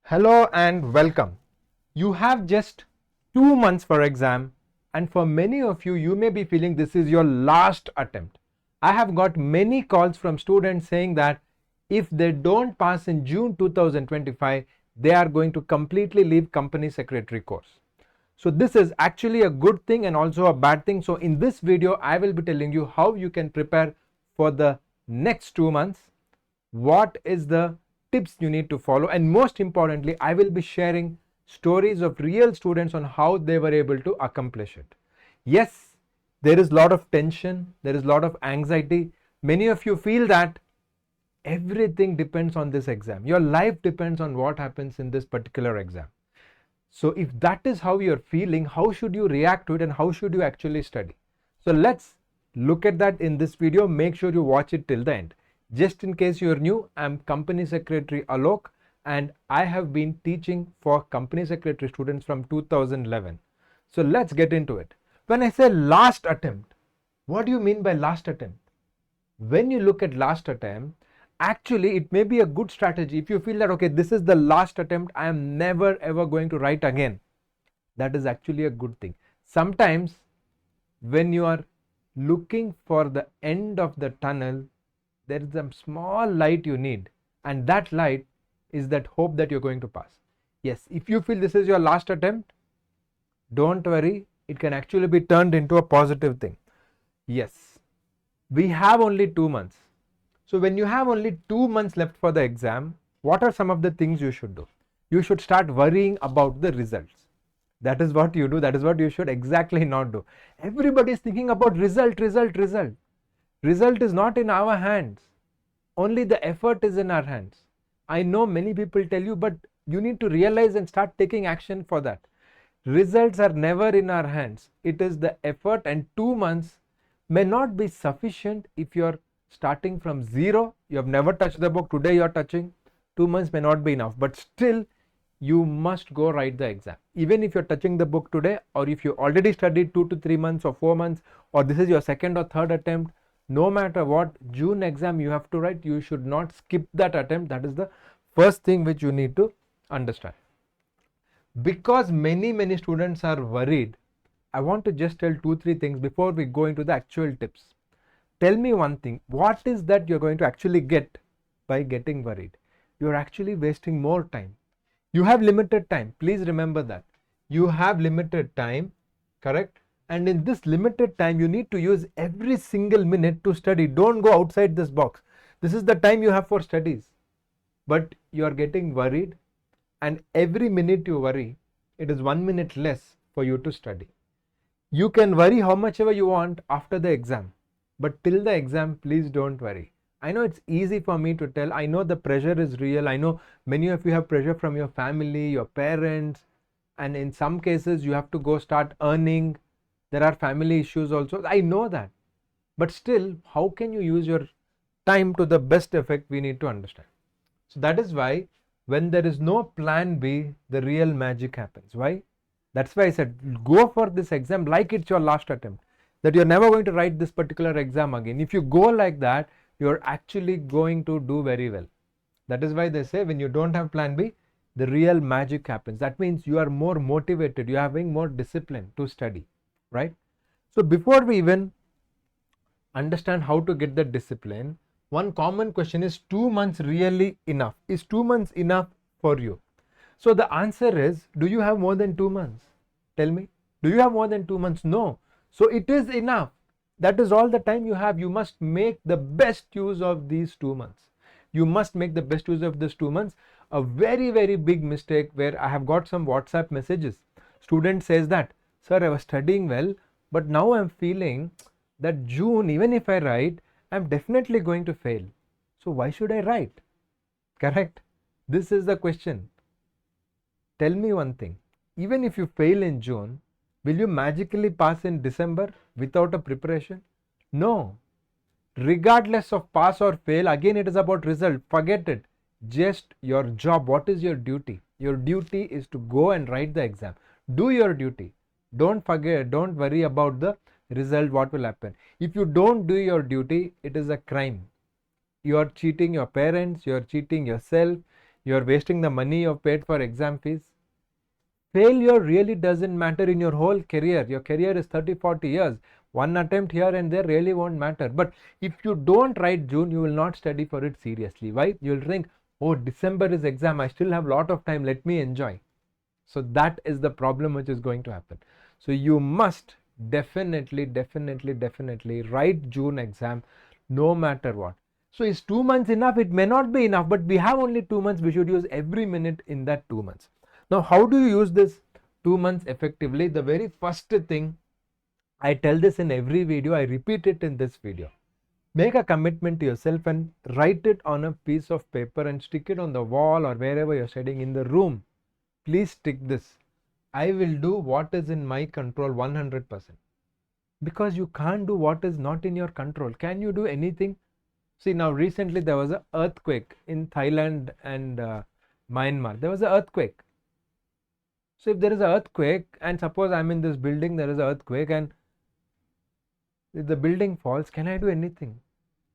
Hello and welcome. You have just 2 months for exam, and for many of you, you may be feeling this is your last attempt. I have got many calls from students saying that if they don't pass in June 2025, they are going to completely leave company secretary course. So this is actually a good thing and also a bad thing. So in this video, I will be telling you how you can prepare for the next 2 months, what is the tips you need to follow, and most importantly, I will be sharing stories of real students on how they were able to accomplish it. Yes, there is a lot of tension, there is a lot of anxiety. Many of you feel that everything depends on this exam, your life depends on what happens in this particular exam. So if that is how you're feeling, how should you react to it and how should you actually study? So let's look at that in this video. Make sure you watch it till the end. Just in case you're new, I'm Company Secretary Alok and I have been teaching for Company Secretary students from 2011. So let's get into it. When I say last attempt, what do you mean by last attempt? When you look at last attempt, actually it may be a good strategy if you feel that okay, this is the last attempt, I am never ever going to write again. That is actually a good thing. Sometimes when you are looking for the end of the tunnel, there is a small light you need, and that light is that hope that you're going to pass. Yes, if you feel this is your last attempt, don't worry, it can actually be turned into a positive thing. Yes, we have only 2 months. So when you have only 2 months left for the exam, what are some of the things you should do? You should start worrying about the results. That is what you do. That is what you should exactly not do. Everybody is thinking about result. Result is not in our hands. Only the effort is in our hands. I know many people tell you, but you need to realize and start taking action for that. Results are never in our hands. It is the effort, and 2 months may not be sufficient if you're starting from zero. You have never touched the book. Today you're touching. 2 months may not be enough, but still you must go write the exam. Even if you're touching the book today, or if you already studied 2 to 3 months or 4 months, or this is your second or third attempt, no matter what, June exam you have to write. You should not skip that attempt. That is the first thing which you need to understand. Because many students are worried, I want to just tell 2-3 things before we go into the actual tips. Tell me one thing, what is that you're going to actually get by getting worried? You're actually wasting more time. You have limited time. Please remember that. You have limited time, correct? And in this limited time, you need to use every single minute to study. Don't go outside this box. This is the time you have for studies. But you are getting worried, and every minute you worry, it is 1 minute less for you to study. You can worry how much ever you want after the exam, but till the exam, please don't worry. I know it's easy for me to tell. I know the pressure is real. I know many of you have pressure from your family, your parents, and in some cases you have to go start earning. There are family issues also. I know that. But still, how can you use your time to the best effect? We need to understand. So that is why when there is no plan B, the real magic happens. Why? That's why I said go for this exam like it's your last attempt, that you're never going to write this particular exam again. If you go like that, you're actually going to do very well. That is why they say when you don't have plan B, the real magic happens. That means you are more motivated, you're having more discipline to study, right? So before we even understand how to get the discipline, one common question is, 2 months really enough? Is 2 months enough for you? So the answer is, do you have more than 2 months? Tell me, do you have more than 2 months? No. So it is enough. That is all the time you have. You must make the best use of these 2 months. You must make the best use of these 2 months. A very big mistake where I have got some WhatsApp messages. Student says that, sir, I was studying well, but now I'm feeling that June, even if I write, I'm definitely going to fail. So why should I write? Correct? This is the question. Tell me one thing. Even if you fail in June, will you magically pass in December without a preparation? No. Regardless of pass or fail, again it is about result. Forget it. Just your job. What is your duty? Your duty is to go and write the exam. Do your duty. Don't forget, don't worry about the result, what will happen. If you don't do your duty, it is a crime. You are cheating your parents, you are cheating yourself, You're wasting the money you've paid for exam fees. Failure really doesn't matter in your whole career. Your career is 30, 40 years. One attempt here and there really won't matter. But if you don't write June, you will not study for it seriously. Why? You'll think, oh, December is exam. I still have a lot of time. Let me enjoy. So that is the problem which is going to happen. So you must definitely write June exam no matter what. So is 2 months enough? It may not be enough, but we have only 2 months. We should use every minute in that 2 months. Now, how do you use this 2 months effectively? The very first thing, I tell this in every video, I repeat it in this video. Make a commitment to yourself and write it on a piece of paper and stick it on the wall or wherever you're studying in the room. Please stick this. I will do what is in my control 100%. Because you can't do what is not in your control. Can you do anything? See, now recently there was an earthquake in Thailand and Myanmar. There was an earthquake. So if there is an earthquake and suppose I'm in this building, there is an earthquake and if the building falls, can I do anything?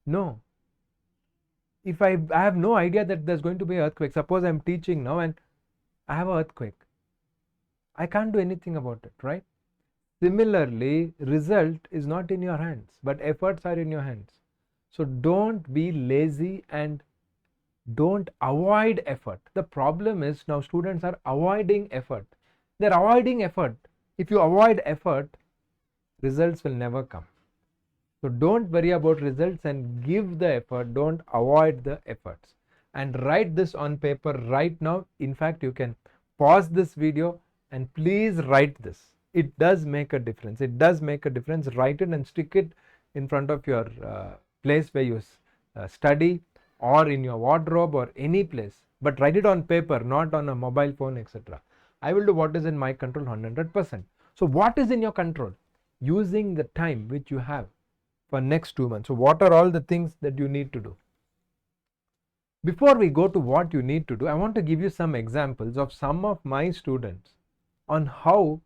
No. If I have no idea that there's going to be an earthquake, suppose I'm teaching now and I have an earthquake, I can't do anything about it, right? Similarly, result is not in your hands, but efforts are in your hands. So don't be lazy and don't avoid effort. The problem is now students are avoiding effort. They're avoiding effort. If you avoid effort, results will never come. So don't worry about results and give the effort. Don't avoid the efforts. And write this on paper right now. In fact, you can pause this video and please write this. It does make a difference. It does make a difference. Write it and stick it in front of your place where you study or in your wardrobe or any place. But write it on paper, not on a mobile phone, etc. I will do what is in my control 100%. So what is in your control? Using the time which you have for next 2 months. So what are all the things that you need to do? Before we go to what you need to do, I want to give you some examples of some of my students on how,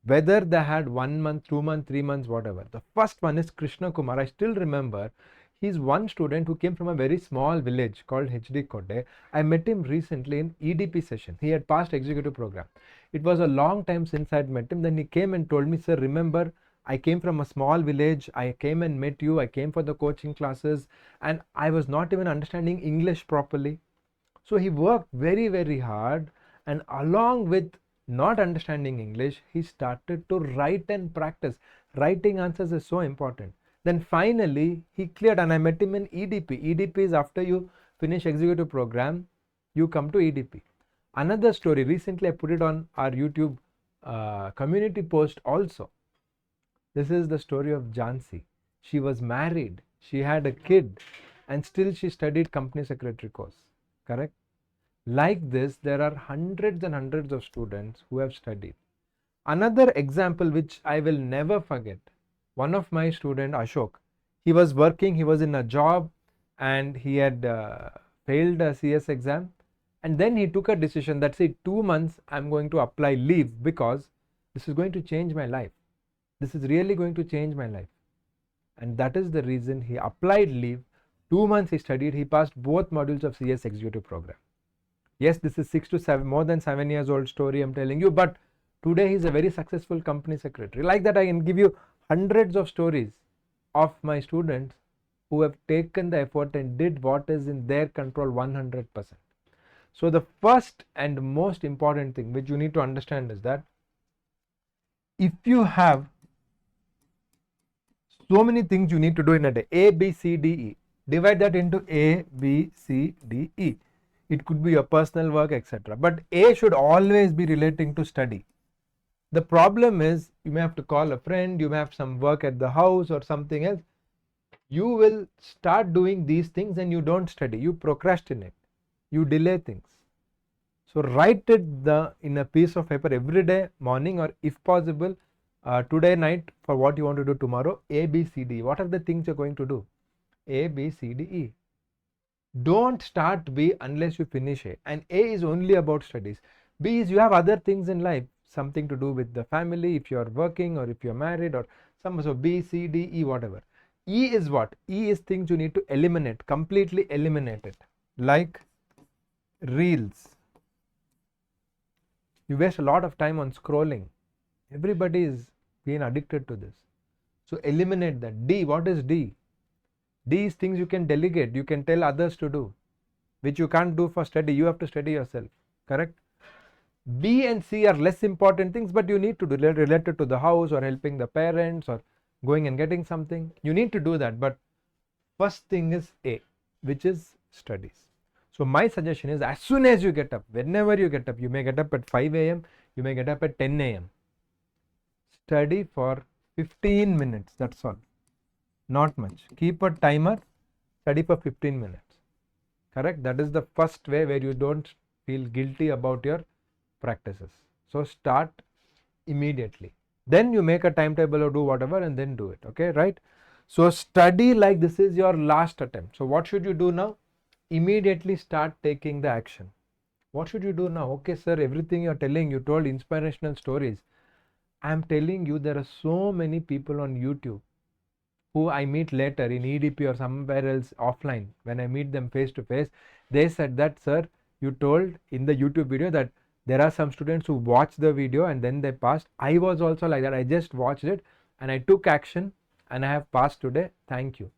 whether they had 1 month, 2 months, 3 months, whatever. The first one is Krishna Kumar. I still remember he's one student who came from a very small village called HD Kotte. I met him recently in EDP session. He had passed executive program. It was a long time since I had met him. Then he came and told me, sir, remember, I came from a small village. I came and met you. I came for the coaching classes and I was not even understanding English properly. So he worked very hard, and along with not understanding English, he started to write and practice. Writing answers is so important. Then finally he cleared and I met him in EDP. EDP is after you finish executive program, you come to EDP. Another story, recently I put it on our YouTube community post also. This is the story of Jhansi. She was married, she had a kid, and still she studied company secretary course, correct? Like this, there are hundreds and hundreds of students who have studied. Another example which I will never forget, one of my student, Ashok, he was working, he was in a job and he had failed a CS exam, and then he took a decision that, say, 2 months I'm going to apply leave because this is going to change my life. This is really going to change my life. And that is the reason he applied leave. 2 months he studied, he passed both modules of CS executive program. Yes, this is 6 to 7, more than 7 years old story I'm telling you, but today he's a very successful company secretary. Like that, I can give you hundreds of stories of my students who have taken the effort and did what is in their control 100%. So the first and most important thing which you need to understand is that if you have so many things you need to do in a day, A, B, C, D, E, divide that into A, B, C, D, E. It could be your personal work, etc. But A should always be relating to study. The problem is you may have to call a friend, you may have some work at the house or something else. You will start doing these things and you don't study. You procrastinate. You delay things. So write it in a piece of paper every day, morning, or if possible, today night, for what you want to do tomorrow. A, B, C, D. What are the things you're going to do? A, B, C, D, E. Don't start B unless you finish A. And A is only about studies. B is you have other things in life, something to do with the family, if you are working or if you are married or some. So B, C, D, E, whatever. E is what? E is things you need to eliminate, completely eliminate it. Like Reels. You waste a lot of time on scrolling. Everybody is being addicted to this. So eliminate that. D, what is D? D is things you can delegate, you can tell others to do, which you can't do for study. You have to study yourself, correct? B and C are less important things, but you need to do related to the house or helping the parents or going and getting something. You need to do that, but first thing is A, which is studies. So my suggestion is, as soon as you get up, whenever you get up, you may get up at 5 a.m., you may get up at 10 a.m. Study for 15 minutes, that's all. Not much. Keep a timer, study for 15 minutes. Correct? That is the first way where you don't feel guilty about your practices. So start immediately. Then you make a timetable or do whatever and then do it. Okay, right? So study like this is your last attempt. So what should you do now? Immediately start taking the action. What should you do now? Okay, sir, everything you're telling, you told inspirational stories. I'm telling you, there are so many people on YouTube who I meet later in EDP or somewhere else offline. When I meet them face to face, they said that, sir, you told in the YouTube video that there are some students who watched the video and then they passed. I was also like that. I just watched it and I took action and I have passed today. Thank you.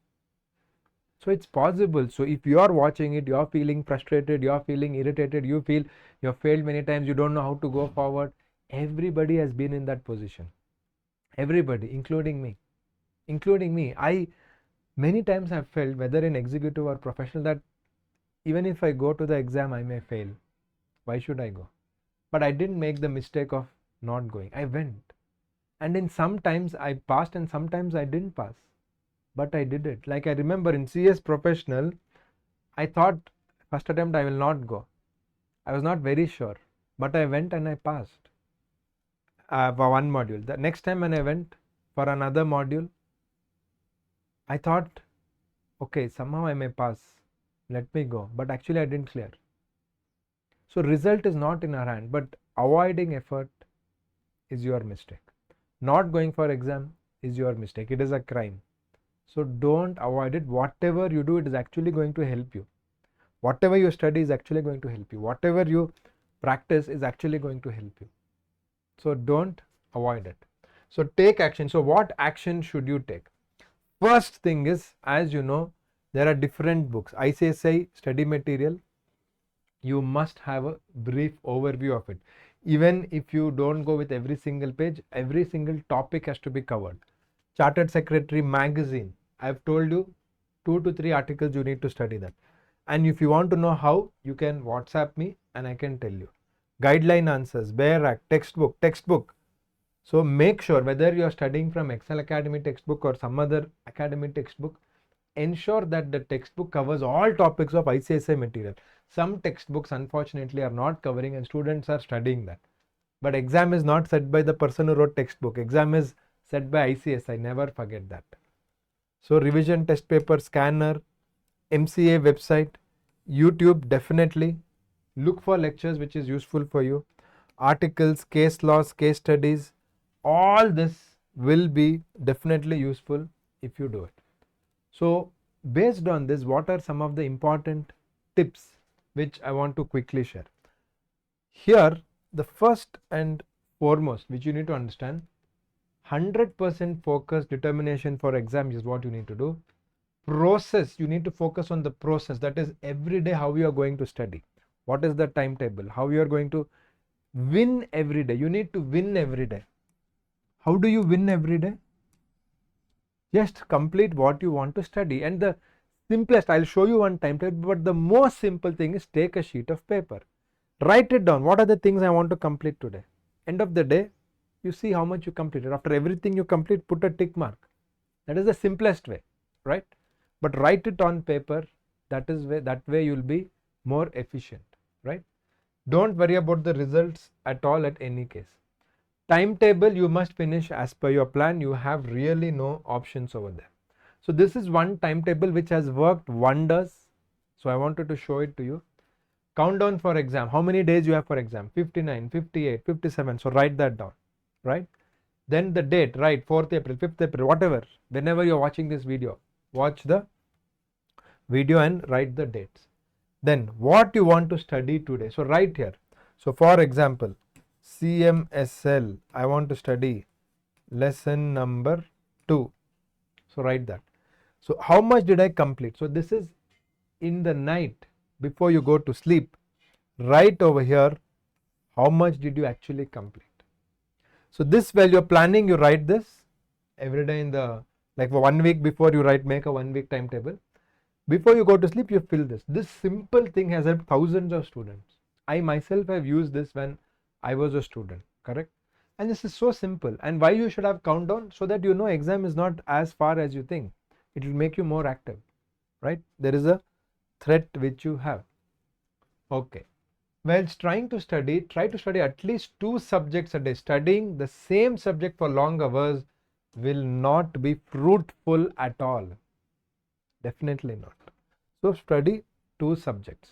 So it's possible. So if you are watching it, you are feeling frustrated, you are feeling irritated, you feel you have failed many times, you don't know how to go forward. Everybody has been in that position. Everybody, including me. I many times have felt, whether in executive or professional, that even if I go to the exam, I may fail. Why should I go? But I didn't make the mistake of not going. I went. And in sometimes I passed and sometimes I didn't pass. But I did it. Like I remember in CS professional, I thought first attempt I will not go. I was not very sure. But I went and I passed for one module. The next time when I went for another module, I thought, okay, somehow I may pass. Let me go. But actually I didn't clear. So result is not in our hand, but avoiding effort is your mistake. Not going for exam is your mistake. It is a crime. So don't avoid it. Whatever you do, it is actually going to help you. Whatever you study is actually going to help you. Whatever you practice is actually going to help you. So don't avoid it. So take action. So what action should you take? First thing is, as you know, there are different books. ICSI study material, you must have a brief overview of it. Even if you don't go with every single page, every single topic has to be covered. Chartered Secretary magazine, I've told you 2 to 3 articles you need to study that. And if you want to know how, you can WhatsApp me and I can tell you. Guideline answers, Bare Act, textbook. So make sure whether you are studying from Excel Academy textbook or some other academy textbook, ensure that the textbook covers all topics of ICSI material. Some textbooks unfortunately are not covering and students are studying that. But exam is not set by the person who wrote textbook. Exam is set by ICSI. Never forget that. So revision test paper scanner, MCA website, YouTube definitely. Look for lectures which is useful for you. Articles, case laws, case studies. All this will be definitely useful if you do it. So based on this, what are some of the important tips which I want to quickly share? Here, the first and foremost which you need to understand, 100% focus, determination for exam is what you need to do. Process, you need to focus on the process. That is every day how you are going to study. What is the timetable? How you are going to win every day. You need to win every day. How do you win every day? Just complete what you want to study. And the simplest, I'll show you one timetable, but the most simple thing is take a sheet of paper. Write it down. What are the things I want to complete today? End of the day, you see how much you completed. After everything you complete, put a tick mark. That is the simplest way, right? But write it on paper. That way you'll be more efficient, right? Don't worry about the results at all at any case. Timetable, you must finish as per your plan. You have really no options over there. So this is one timetable which has worked wonders. So I wanted to show it to you. Countdown for exam. How many days you have for exam? 59, 58, 57. So write that down, right? Then the date, right? 4th April, 5th April, whatever. Whenever you're watching this video, watch the video and write the dates. Then what you want to study today. So write here. So for example, CMSL, I want to study lesson number 2. So write that. So how much did I complete? So this is in the night before you go to sleep. Write over here how much did you actually complete. So this, while you're planning, you write this every day in the, like for 1 week before you write, make a 1 week timetable. Before you go to sleep, you fill this. This simple thing has helped thousands of students. I myself have used this when I was a student, correct? And this is so simple. And why you should have countdown? So that you know exam is not as far as you think. It will make you more active, right? There is a threat which you have. Okay. Whilst trying to study, try to study at least 2 subjects a day. Studying the same subject for long hours will not be fruitful at all. Definitely not. So study 2 subjects.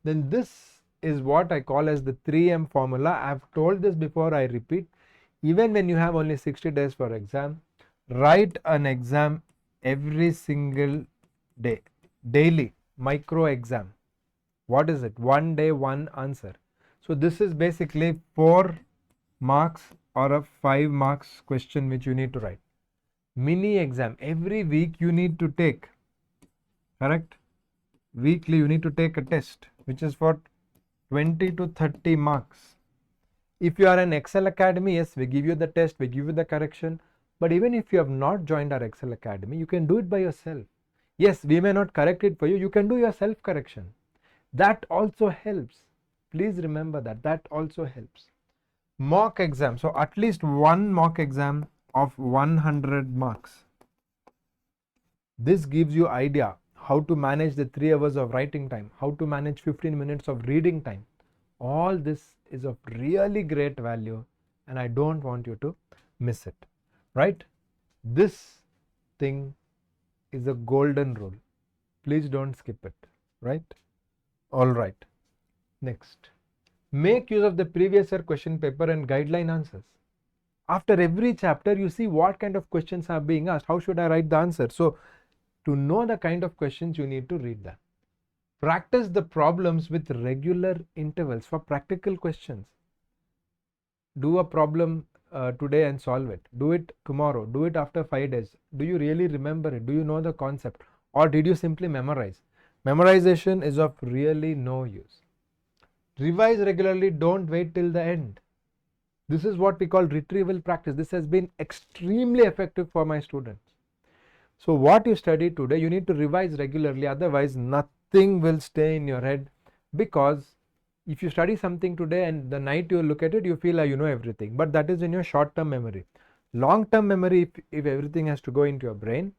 Then this is what I call as the 3M formula. I have told this before, I repeat. Even when you have only 60 days for exam, write an exam every single day. Daily, micro exam. What is it? 1 day, 1 answer. So this is basically 4 marks or a 5 marks question which you need to write. Mini exam. Every week you need to take, correct? Weekly you need to take a test which is for 20 to 30 marks. If you are an Excel Academy, yes, we give you the test, we give you the correction. But even if you have not joined our Excel Academy, you can do it by yourself. Yes, we may not correct it for you, you can do your self correction. That also helps. Please remember that, that also helps. Mock exam. So at least 1 mock exam of 100 marks. This gives you idea how to manage the 3 hours of writing time, how to manage 15 minutes of reading time. All this is of really great value and I don't want you to miss it, right? This thing is a golden rule. Please don't skip it, right? All right. Next, make use of the previous year question paper and guideline answers. After every chapter, you see what kind of questions are being asked. How should I write the answer? So to know the kind of questions, you need to read that. Practice the problems with regular intervals for practical questions. Do a problem today and solve it. Do it tomorrow. Do it after 5 days. Do you really remember it? Do you know the concept? Or did you simply memorize? Memorization is of really no use. Revise regularly. Don't wait till the end. This is what we call retrieval practice. This has been extremely effective for my students. So what you study today, you need to revise regularly. Otherwise, nothing will stay in your head, because if you study something today and the night you look at it, you feel like you know everything. But that is in your short-term memory. Long-term memory, if everything has to go into your brain,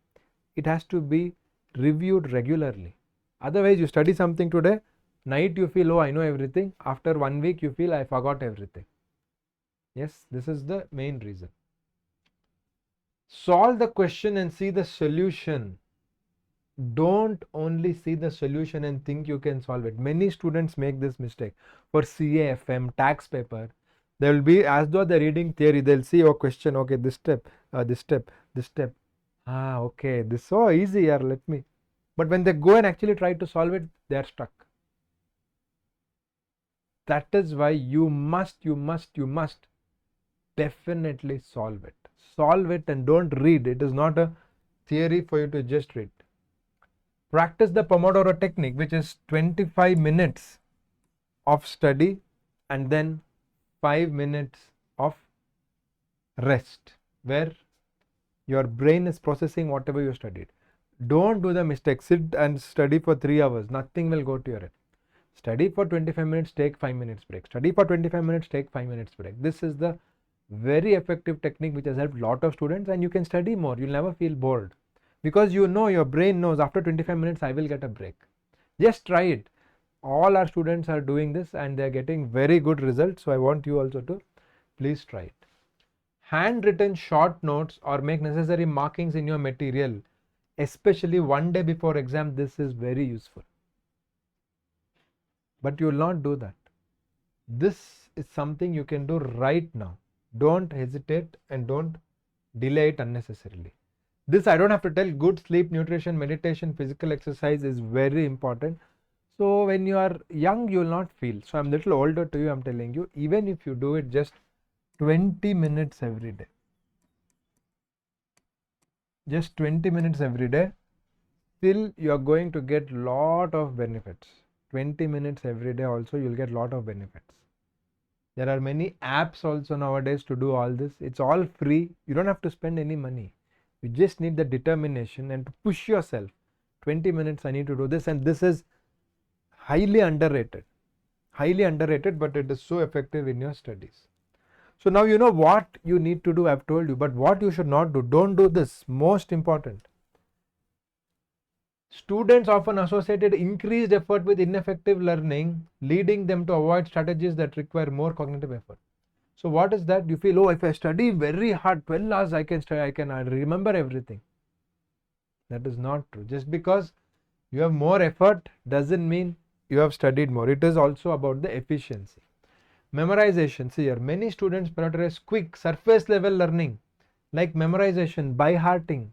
it has to be reviewed regularly. Otherwise, you study something today, night you feel, oh, I know everything. After 1 week, you feel I forgot everything. Yes, this is the main reason. Solve the question and see the solution. Don't only see the solution and think you can solve it. Many students make this mistake. For CAFM, tax paper, they will be, as though they're reading theory, they'll see your question, okay, this step, this step, this step. Ah, okay, this is so easy, yaar, let me. But when they go and actually try to solve it, they are stuck. That is why you must definitely solve it. Solve it and don't read. It is not a theory for you to just read. Practice the Pomodoro technique, which is 25 minutes of study and then 5 minutes of rest, where your brain is processing whatever you studied. Don't do the mistake. Sit and study for 3 hours. Nothing will go to your head. Study for 25 minutes, take 5 minutes break. Study for 25 minutes, take 5 minutes break. This is the very effective technique which has helped a lot of students, and you can study more. You'll never feel bored, because you know, your brain knows after 25 minutes I will get a break. Just try it. All our students are doing this and they are getting very good results. So I want you also to please try it. Handwritten short notes or make necessary markings in your material, especially 1 day before exam. This is very useful. But you will not do that. This is something you can do right now. Don't hesitate and don't delay it unnecessarily. This I don't have to tell. Good sleep, nutrition, meditation, physical exercise is very important. So when you are young, you will not feel. So I'm little older to you, I'm telling you, even if you do it just 20 minutes every day, just 20 minutes every day, still you are going to get lot of benefits. 20 minutes every day also you'll get lot of benefits. There are many apps also nowadays to do all this. It's all free. You don't have to spend any money. You just need the determination and to push yourself. 20 minutes I need to do this, and this is highly underrated. Highly underrated, but it is so effective in your studies. So now you know what you need to do, I've told you, but what you should not do. Don't do this. Most important. Students often associated increased effort with ineffective learning, leading them to avoid strategies that require more cognitive effort. So what is that? You feel, oh, if I study very hard, 12 hours, I can study, I remember everything. That is not true. Just because you have more effort doesn't mean you have studied more. It is also about the efficiency. Memorization. See here, many students prioritize quick surface level learning like memorization, by hearting,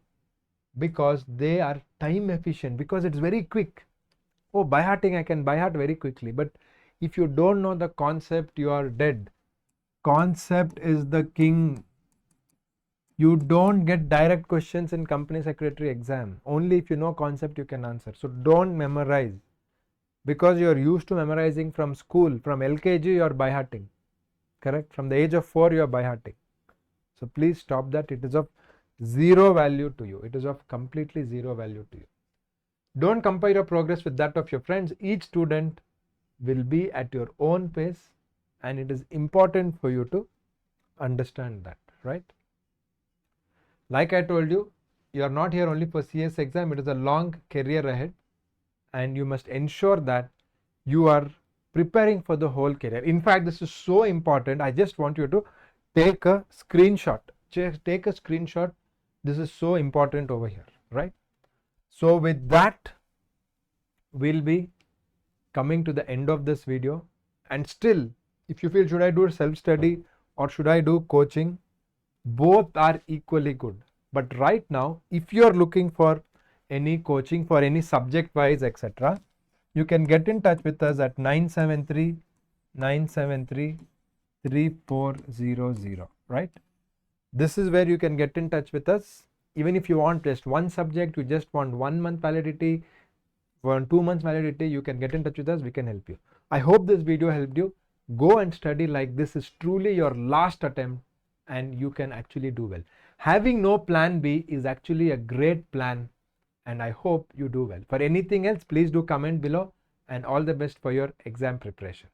because they are time efficient, because it's very quick. Oh, by hearting, I can by heart very quickly. But if you don't know the concept, you are dead. Concept is the king. You don't get direct questions in company secretary exam. Only if you know concept you can answer. So don't memorize, because you are used to memorizing from school. From LKG you are by hearting. Correct? From the age of 4 you are by hearting. So please stop that. It is of zero value to you. It is of completely zero value to you. Don't compare your progress with that of your friends. Each student will be at your own pace, and it is important for you to understand that, right? Like I told you, you are not here only for CS exam. It is a long career ahead, and you must ensure that you are preparing for the whole career. In fact, this is so important. I just want you to take a screenshot. Just take a screenshot. This is so important over here, right? So with that, we'll be coming to the end of this video. And still, if you feel, should I do self-study or should I do coaching, both are equally good. But right now, if you are looking for any coaching for any subject wise, etc., you can get in touch with us at 973-973-3400, right? This is where you can get in touch with us. Even if you want just one subject, you just want 1 month validity, 2 months validity, you can get in touch with us. We can help you. I hope this video helped you. Go and study, like this is truly your last attempt and you can actually do well. Having no plan B is actually a great plan, and I hope you do well. For anything else, please do comment below, and all the best for your exam preparation.